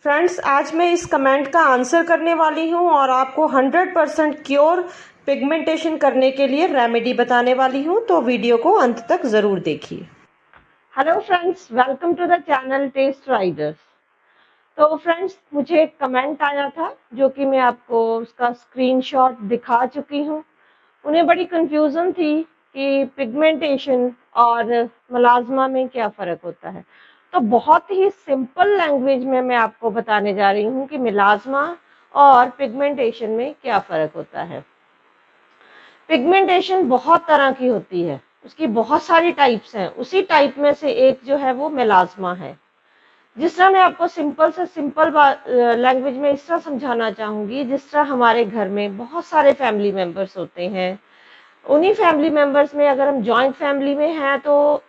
Friends, आज मैं इस कमेंट का आंसर करने वाली हूँ और आपको 100% क्योर पिगमेंटेशन करने के लिए रेमेडी बताने वाली हूँ, तो वीडियो को अंत तक ज़रूर देखिए। Hello friends, welcome to the channel Test Riders. तो फ्रेंड्स, मुझे एक कमेंट आया था जो कि मैं आपको उसका स्क्रीनशॉट दिखा चुकी हूँ। उन्हें बड़ी कंफ्यूजन थी कि पिगमेंटेशन और मलाज़मा में क्या फ़र्क होता है। तो बहुत ही सिंपल लैंग्वेज में मैं आपको बताने जा रही हूँ कि मलाज़मा और पिगमेंटेशन में क्या फ़र्क होता है। पिगमेंटेशन बहुत तरह की होती है, उसकी बहुत सारी टाइप्स हैं। उसी टाइप में से एक जो है वो मलाज़मा है। जिस तरह मैं आपको सिंपल से सिंपल लैंग्वेज में इस तरह समझाना चाहूँगी, जिस तरह हमारे घर में बहुत सारे फैमिली मेंबर्स होते हैं। उन्हीं फैमिली मेंबर्स में अगर हम जॉइंट फैमिली में हैं तो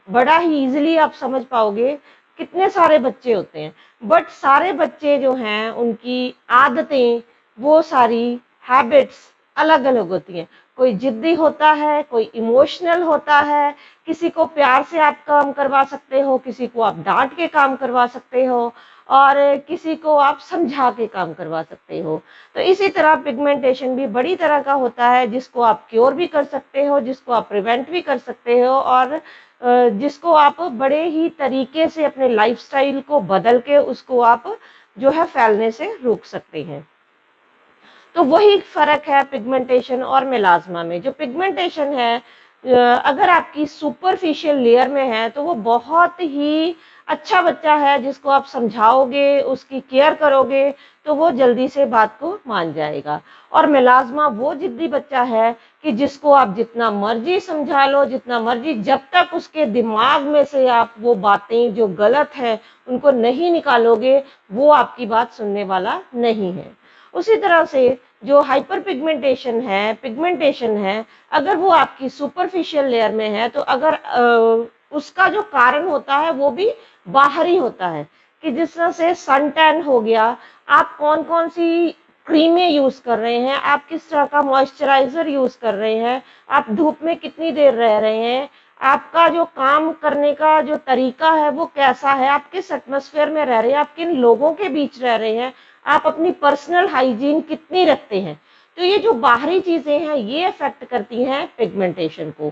बड़ा ही इजीली आप समझ पाओगे कितने सारे बच्चे होते हैं। बट सारे बच्चे जो हैं उनकी आदतें, वो सारी हैबिट्स अलग अलग होती हैं। कोई जिद्दी होता है, कोई इमोशनल होता है। किसी को प्यार से आप काम करवा सकते हो, किसी को आप डांट के काम करवा सकते हो और किसी को आप समझा के काम करवा सकते हो। तो इसी तरह पिगमेंटेशन भी बड़ी तरह का होता है, जिसको आप क्योर भी कर सकते हो, जिसको आप प्रिवेंट भी कर सकते हो और जिसको आप बड़े ही तरीके से अपने लाइफस्टाइल को बदल के उसको आप जो है फैलने से रोक सकते हैं। तो वही फर्क है पिगमेंटेशन और मेलाज़मा में। जो पिगमेंटेशन है, अगर आपकी सुपरफिशियल लेयर में है तो वो बहुत ही अच्छा बच्चा है, जिसको आप समझाओगे, उसकी केयर करोगे तो वो जल्दी से बात को मान जाएगा। और मेलाज़मा वो जिद्दी बच्चा है कि जिसको आप जितना मर्जी समझा लो, जितना मर्जी, जब तक उसके दिमाग में से आप वो बातें जो गलत है उनको नहीं निकालोगे, वो आपकी बात सुनने वाला नहीं है। उसी तरह से जो हाइपर पिगमेंटेशन है, अगर वो आपकी सुपरफिशियल लेयर में है तो अगर उसका जो कारण होता है वो भी बाहरी होता है, कि जिस तरह से सन टैन हो गया, आप कौन कौन सी क्रीमें यूज कर रहे हैं, आप किस तरह का मॉइस्चराइजर यूज कर रहे हैं, आप धूप में कितनी देर रह रहे हैं, आपका जो काम करने का जो तरीका है वो कैसा है, आप किस एटमॉस्फेयर में रह रहे हैं, आप किन लोगों के बीच रह रहे हैं, आप अपनी पर्सनल हाइजीन कितनी रखते हैं। तो ये जो बाहरी चीजें हैं ये अफेक्ट करती हैं पिगमेंटेशन को।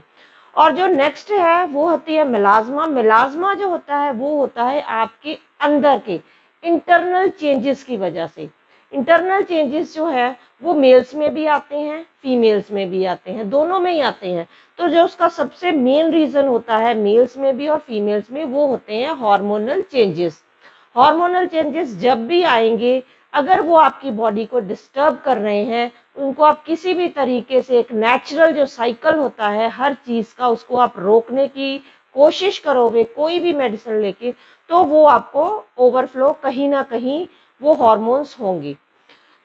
और जो नेक्स्ट है वो होती है मेलाज़मा। मेलाज़मा जो होता है वो होता है आपके अंदर के इंटरनल चेंजेस की वजह से। इंटरनल चेंजेस जो है वो मेल्स में भी आते हैं, फीमेल्स में भी आते हैं, दोनों में ही आते हैं। तो जो उसका सबसे मेन रीजन होता है मेल्स में भी और फीमेल्स में, वो होते हैं हार्मोनल चेंजेस। हार्मोनल चेंजेस जब भी आएंगे, अगर वो आपकी बॉडी को डिस्टर्ब कर रहे हैं, उनको आप किसी भी तरीके से, एक नेचुरल जो साइकिल होता है हर चीज का, उसको आप रोकने की कोशिश करोगे कोई भी मेडिसिन लेके, तो वो आपको ओवरफ्लो कहीं ना कहीं वो हार्मोन्स होंगे।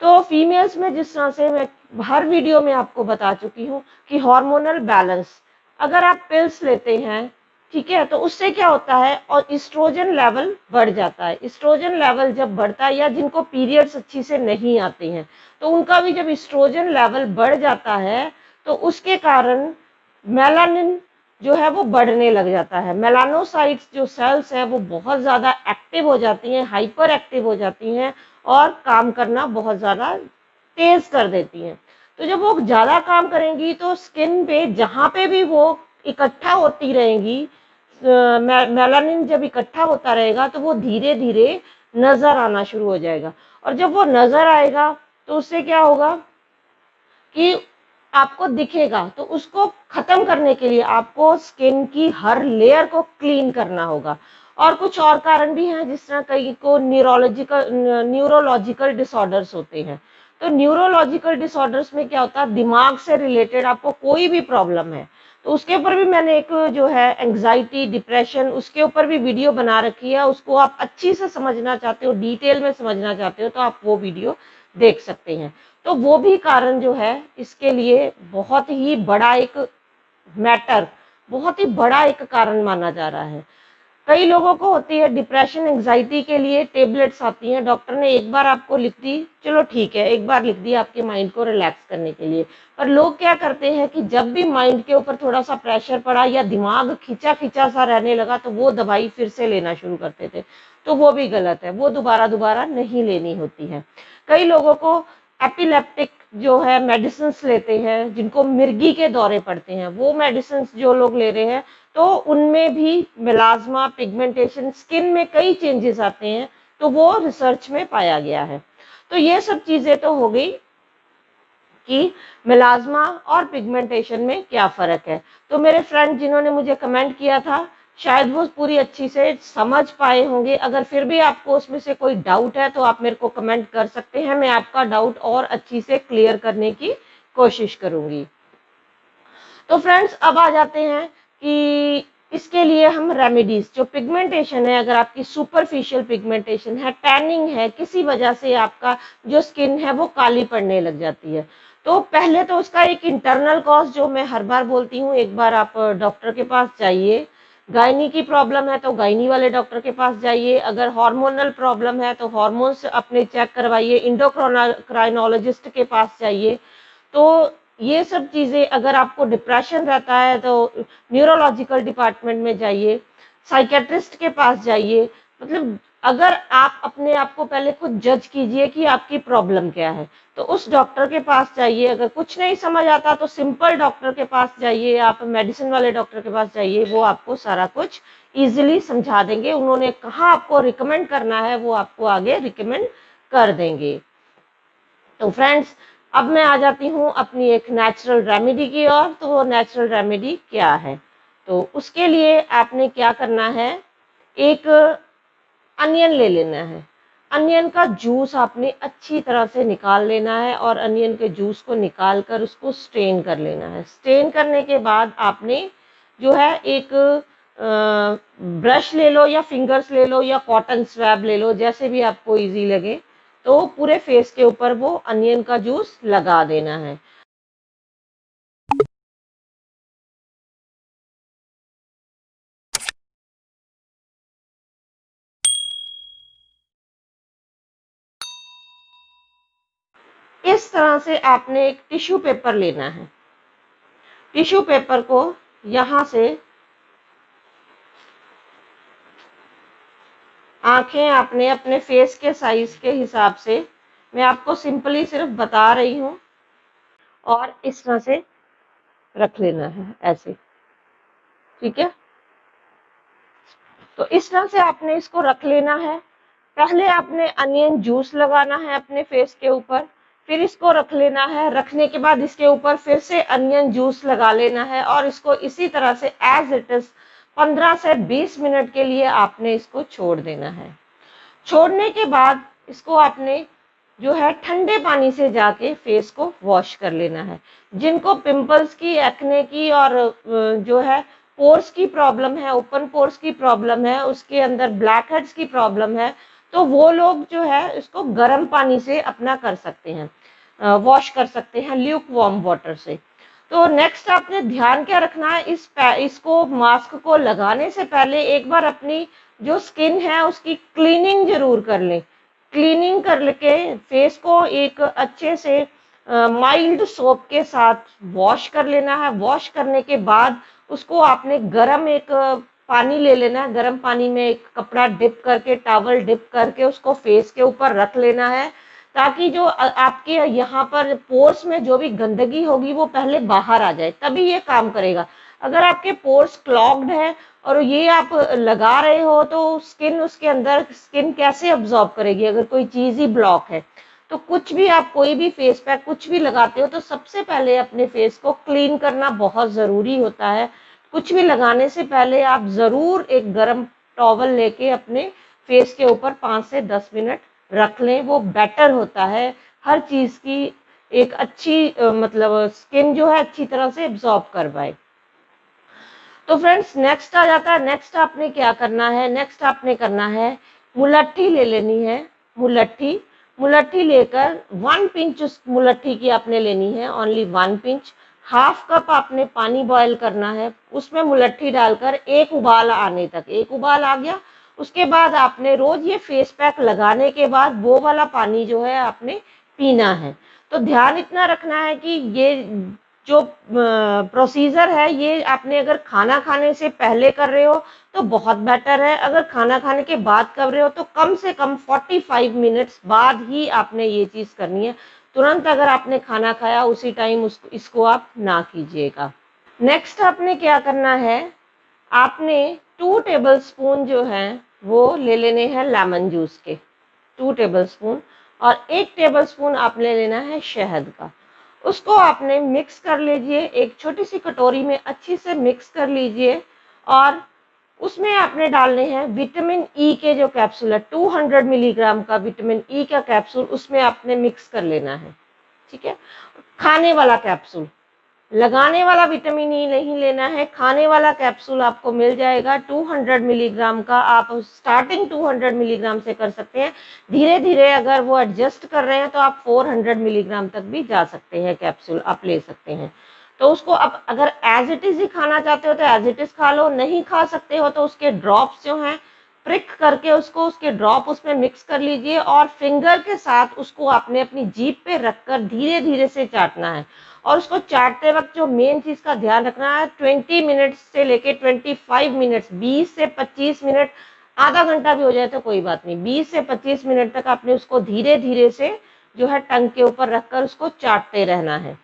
तो फीमेल्स में जिस तरह से मैं हर वीडियो में आपको बता चुकी हूँ कि हार्मोनल बैलेंस, अगर आप पिल्स लेते हैं, ठीक है, तो उससे क्या होता है, और इस्ट्रोजन लेवल बढ़ जाता है। इस्ट्रोजन लेवल जब बढ़ता है, या जिनको पीरियड्स अच्छी से नहीं आते हैं तो उनका भी जब इस्ट्रोजन लेवल बढ़ जाता है तो उसके कारण मेलानिन जो है वो बढ़ने लग जाता है। मेलानोसाइट्स जो सेल्स हैं वो बहुत ज़्यादा एक्टिव हो जाती हैं, हाइपर एक्टिव हो जाती हैं और काम करना बहुत ज़्यादा तेज कर देती हैं। तो जब वो ज़्यादा काम करेंगी तो स्किन पे जहाँ पे भी वो इकट्ठा होती रहेंगी, मेलानिन जब इकट्ठा होता रहेगा तो वो धीरे धीरे नजर आना शुरू हो जाएगा। और जब वो नजर आएगा तो उससे क्या होगा कि आपको दिखेगा, तो उसको खत्म करने के लिए आपको स्किन की हर लेयर को क्लीन करना होगा। और कुछ और कारण भी हैं, जिस तरह कई को न्यूरोलॉजिकल डिसऑर्डर्स होते हैं। तो न्यूरोलॉजिकल डिसऑर्डर्स में क्या होता है, दिमाग से रिलेटेड आपको कोई भी प्रॉब्लम है तो उसके ऊपर भी मैंने एक जो है एंग्जाइटी, डिप्रेशन, उसके ऊपर भी वीडियो बना रखी है। उसको आप अच्छी से समझना चाहते हो, डिटेल में समझना चाहते हो, तो आप वो वीडियो देख सकते हैं। तो वो भी कारण जो है इसके लिए बहुत ही बड़ा एक मैटर, बहुत ही बड़ा एक कारण माना जा रहा है। कई लोगों को होती है डिप्रेशन एंजाइटी के लिए टेबलेट्स आती हैं, डॉक्टर ने एक बार आपको लिख दी, चलो ठीक है एक बार लिख दी आपके माइंड को रिलैक्स करने के लिए। पर लोग क्या करते हैं कि जब भी माइंड के ऊपर थोड़ा सा प्रेशर पड़ा या दिमाग खिंचा खिंचा सा रहने लगा तो वो दवाई फिर से लेना शुरू करते थे। तो वो भी गलत है, वो दोबारा दोबारा नहीं लेनी होती है। कई लोगों को एपिलेप्टिक जो है मेडिसिन लेते हैं, जिनको मिर्गी के दौरे पड़ते हैं, वो मेडिसिन जो लोग ले रहे हैं तो उनमें भी मेलाज्मा पिगमेंटेशन स्किन में कई चेंजेस आते हैं, तो वो रिसर्च में पाया गया है। तो ये सब चीजें तो हो गई कि मेलाज्मा और पिगमेंटेशन में क्या फर्क है। तो मेरे फ्रेंड जिन्होंने मुझे कमेंट किया था, शायद वो पूरी अच्छी से समझ पाए होंगे। अगर फिर भी आपको उसमें से कोई डाउट है तो आप मेरे को कमेंट कर सकते हैं, मैं आपका डाउट और अच्छी से क्लियर करने की कोशिश करूंगी। तो फ्रेंड्स अब आ जाते हैं कि इसके लिए हम रेमेडीज, जो पिगमेंटेशन है, अगर आपकी सुपरफिशियल पिगमेंटेशन है, टैनिंग है, किसी वजह से आपका जो स्किन है वो काली पड़ने लग जाती है, तो पहले तो उसका एक इंटरनल कॉज, जो मैं हर बार बोलती हूँ, एक बार आप डॉक्टर के पास जाइए। गायनी की प्रॉब्लम है तो गायनी वाले डॉक्टर के पास जाइए, अगर हार्मोनल प्रॉब्लम है तो हार्मोन्स अपने चेक करवाइए, इंडोक्राइनोलॉजिस्ट के पास जाइए। तो ये सब चीजें, अगर आपको डिप्रेशन रहता है तो न्यूरोलॉजिकल डिपार्टमेंट में जाइए, साइकेट्रिस्ट के पास जाइए। मतलब अगर आप अपने आप को पहले खुद जज कीजिए कि आपकी प्रॉब्लम क्या है, तो उस डॉक्टर के पास जाइए। अगर कुछ नहीं समझ आता तो सिंपल डॉक्टर के पास जाइए, आप मेडिसिन वाले डॉक्टर के पास जाइए, वो आपको सारा कुछ इजीली समझा देंगे। उन्होंने कहाँ आपको रिकमेंड करना है वो आपको आगे रिकमेंड कर देंगे। तो फ्रेंड्स अब मैं आ जाती हूँ अपनी एक नेचुरल रेमेडी की ओर। तो वो नेचुरल रेमेडी क्या है, तो उसके लिए आपने क्या करना है, एक अनियन ले लेना है। अनियन का जूस आपने अच्छी तरह से निकाल लेना है और अनियन के जूस को निकाल कर उसको स्ट्रेन कर लेना है। स्ट्रेन करने के बाद आपने जो है एक ब्रश ले लो या फिंगर्स ले लो या कॉटन स्वैब ले लो, जैसे भी आपको इजी लगे, तो पूरे फेस के ऊपर वो अनियन का जूस लगा देना है। इस तरह से आपने एक टिश्यू पेपर लेना है। टिश्यू पेपर को यहां से, आंखें आपने अपने फेस के साइज के हिसाब से, मैं आपको सिंपली सिर्फ बता रही हूं, और इस तरह से रख लेना है ऐसे, ठीक है। तो इस तरह से आपने इसको रख लेना है। पहले आपने अनियन जूस लगाना है अपने फेस के ऊपर, फिर इसको रख लेना है। रखने के बाद इसके ऊपर फिर से अनियन जूस लगा लेना है और इसको इसी तरह से एज इट इज 15 से 20 मिनट के लिए आपने इसको छोड़ देना है। छोड़ने के बाद इसको आपने जो है ठंडे पानी से जाके फेस को वॉश कर लेना है। जिनको पिंपल्स की, एक्ने की और जो है पोर्स की प्रॉब्लम है, ओपन पोर्स की प्रॉब्लम है, उसके अंदर ब्लैक हेड्स की प्रॉब्लम है, तो वो लोग जो है इसको गर्म पानी से अपना कर सकते हैं, वॉश कर सकते हैं ल्यूक वार्म वाटर से। तो नेक्स्ट आपने ध्यान क्या रखना है, इसको मास्क को लगाने से पहले एक बार अपनी जो स्किन है उसकी क्लीनिंग जरूर कर लें। क्लीनिंग कर के फेस को एक अच्छे से माइल्ड सोप के साथ वॉश कर लेना है। वॉश करने के बाद उसको आपने गर्म एक पानी ले लेना है। गर्म पानी में एक कपड़ा डिप करके, टॉवल डिप करके उसको फेस के ऊपर रख लेना है, ताकि जो आपके यहाँ पर पोर्स में जो भी गंदगी होगी वो पहले बाहर आ जाए, तभी ये काम करेगा। अगर आपके पोर्स क्लॉग्ड है और ये आप लगा रहे हो तो स्किन, उसके अंदर स्किन कैसे अब्सॉर्ब करेगी अगर कोई चीज ही ब्लॉक है। तो कुछ भी आप, कोई भी फेस पैक कुछ भी लगाते हो तो सबसे पहले अपने फेस को क्लीन करना बहुत जरूरी होता है। कुछ भी लगाने से पहले आप जरूर एक गर्म टॉवल लेके अपने फेस के ऊपर 5 से 10 मिनट रख लें, वो बेटर होता है। हर चीज की एक अच्छी मतलब स्किन जो है अच्छी तरह से एब्जॉर्ब कर पाए। तो फ्रेंड्स नेक्स्ट आ जाता है, नेक्स्ट आपने क्या करना है, नेक्स्ट आपने करना है मुलट्ठी ले लेनी है। मुलट्ठी, मुलट्ठी लेकर 1 पिंच उस मुलट्ठी की आपने लेनी है, ओनली 1 पिंच। हाफ कप आपने पानी बॉयल करना है, उसमें मुलट्ठी डालकर एक उबाल आने तक, एक उबाल आ गया उसके बाद आपने रोज ये फेस पैक लगाने के बाद वो वाला पानी जो है आपने पीना है। तो ध्यान इतना रखना है कि ये जो प्रोसीजर है ये आपने अगर खाना खाने से पहले कर रहे हो तो बहुत बेटर है, अगर खाना खाने के बाद कर रहे हो तो कम से कम 45 मिनट्स बाद ही आपने ये चीज करनी है। तुरंत अगर आपने खाना खाया उसी टाइम इसको आप ना कीजिएगा। नेक्स्ट आपने क्या करना है, आपने 2 टेबल स्पून जो है वो ले लेने हैं लेमन जूस के, 2 टेबल स्पून, और 1 टेबल स्पून आपने लेना है शहद का। उसको आपने मिक्स कर लीजिए, एक छोटी सी कटोरी में अच्छी से मिक्स कर लीजिए और उसमें आपने डालने हैं विटामिन ई के जो कैप्सूल है, 200 मिलीग्राम का विटामिन ई का कैप्सूल उसमें आपने मिक्स कर लेना है। ठीक है, खाने वाला कैप्सूल, लगाने वाला विटामिन ई नहीं लेना है, खाने वाला कैप्सूल आपको मिल जाएगा 200 मिलीग्राम का। आप स्टार्टिंग 200 मिलीग्राम से कर सकते हैं, धीरे धीरे अगर वो एडजस्ट कर रहे हैं तो आप 400 मिलीग्राम तक भी जा सकते हैं, कैप्सूल आप ले सकते हैं। तो उसको अब अगर एज इट इज ही खाना चाहते हो तो एज इट इज खा लो, नहीं खा सकते हो तो उसके ड्रॉप्स जो हैं प्रिक करके उसको, उसके ड्रॉप उसमें मिक्स कर लीजिए और फिंगर के साथ उसको आपने अपनी जीभ पे रखकर धीरे धीरे से चाटना है। और उसको चाटते वक्त जो मेन चीज का ध्यान रखना है, 20 मिनट से लेके 25 मिनट्स, 20 से 25 मिनट, आधा घंटा भी हो जाए तो कोई बात नहीं, 20 से 25 मिनट तक आपने उसको धीरे धीरे से जो है टंग के ऊपर रखकर उसको चाटते रहना है।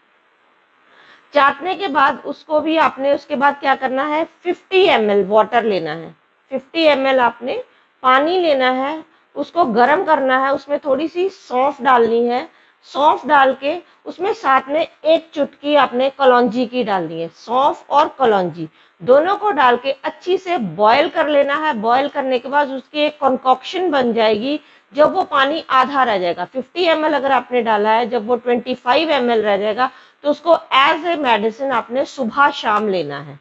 चाटने के बाद उसको भी आपने उसके बाद क्या करना है, 50 ml वाटर लेना है, 50 ml आपने पानी लेना है, उसको गर्म करना है, उसमें थोड़ी सी सौंफ डालनी है, सौंफ डाल के उसमें साथ में एक चुटकी आपने कलौंजी की डालनी है, सौंफ और कलौंजी दोनों को डाल के अच्छी से बॉयल कर लेना है। बॉयल करने के बाद उसकी एक कॉन्कॉक्शन बन जाएगी, जब वो पानी आधा रह जाएगा, 50 ml अगर आपने डाला है, जब वो 25 ml रह जाएगा तो उसको एज ए मेडिसिन आपने सुबह शाम लेना है।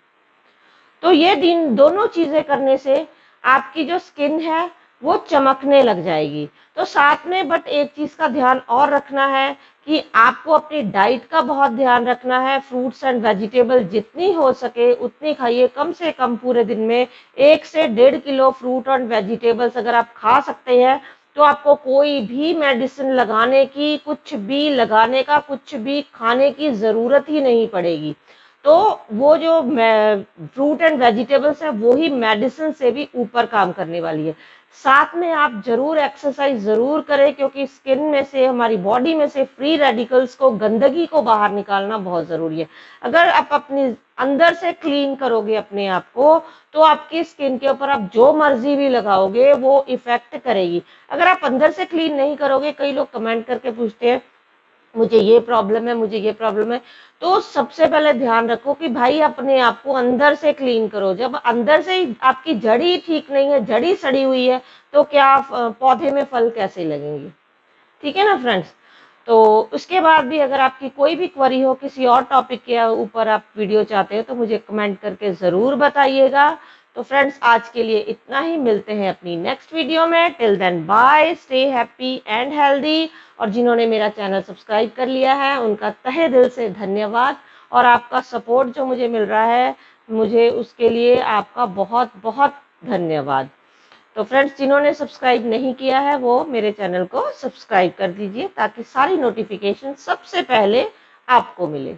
तो ये दिन दोनों चीजें करने से आपकी जो स्किन है वो चमकने लग जाएगी। तो साथ में बट एक चीज का ध्यान और रखना है कि आपको अपनी डाइट का बहुत ध्यान रखना है। फ्रूट्स एंड वेजिटेबल जितनी हो सके उतनी खाइए, कम से कम पूरे दिन में 1 से 1.5 किलो फ्रूट और वेजिटेबल्स अगर आप खा सकते हैं तो आपको कोई भी मेडिसिन लगाने की, कुछ भी लगाने का, कुछ भी खाने की जरूरत ही नहीं पड़ेगी। तो वो जो फ्रूट एंड वेजिटेबल्स है वो ही मेडिसिन से भी ऊपर काम करने वाली है। साथ में आप जरूर एक्सरसाइज जरूर करें, क्योंकि स्किन में से, हमारी बॉडी में से फ्री रेडिकल्स को, गंदगी को बाहर निकालना बहुत जरूरी है। अगर आप अपनी अंदर से क्लीन करोगे अपने आप को तो आपकी स्किन के ऊपर आप जो मर्जी भी लगाओगे वो इफेक्ट करेगी। अगर आप अंदर से क्लीन नहीं करोगे, कई लोग कमेंट करके पूछते हैं मुझे ये प्रॉब्लम है, मुझे ये प्रॉब्लम है, तो सबसे पहले ध्यान रखो कि भाई अपने आप को अंदर से क्लीन करो। जब अंदर से ही आपकी जड़ी ठीक नहीं है, जड़ी सड़ी हुई है, तो क्या पौधे में फल कैसे लगेंगे। ठीक है ना फ्रेंड्स। तो उसके बाद भी अगर आपकी कोई भी क्वेरी हो, किसी और टॉपिक के ऊपर आप वीडियो चाहते हो तो मुझे कमेंट करके जरूर बताइएगा। तो फ्रेंड्स आज के लिए इतना ही, मिलते हैं अपनी नेक्स्ट वीडियो में। Till then bye, stay happy and healthy. और जिन्होंने मेरा चैनल सब्सक्राइब कर लिया है उनका तहे दिल से धन्यवाद, और आपका सपोर्ट जो मुझे मिल रहा है, मुझे उसके लिए आपका बहुत बहुत धन्यवाद। तो फ्रेंड्स जिन्होंने सब्सक्राइब नहीं किया है वो मेरे चैनल को सब्सक्राइब कर दीजिए ताकि सारी नोटिफिकेशन सबसे पहले आपको मिले।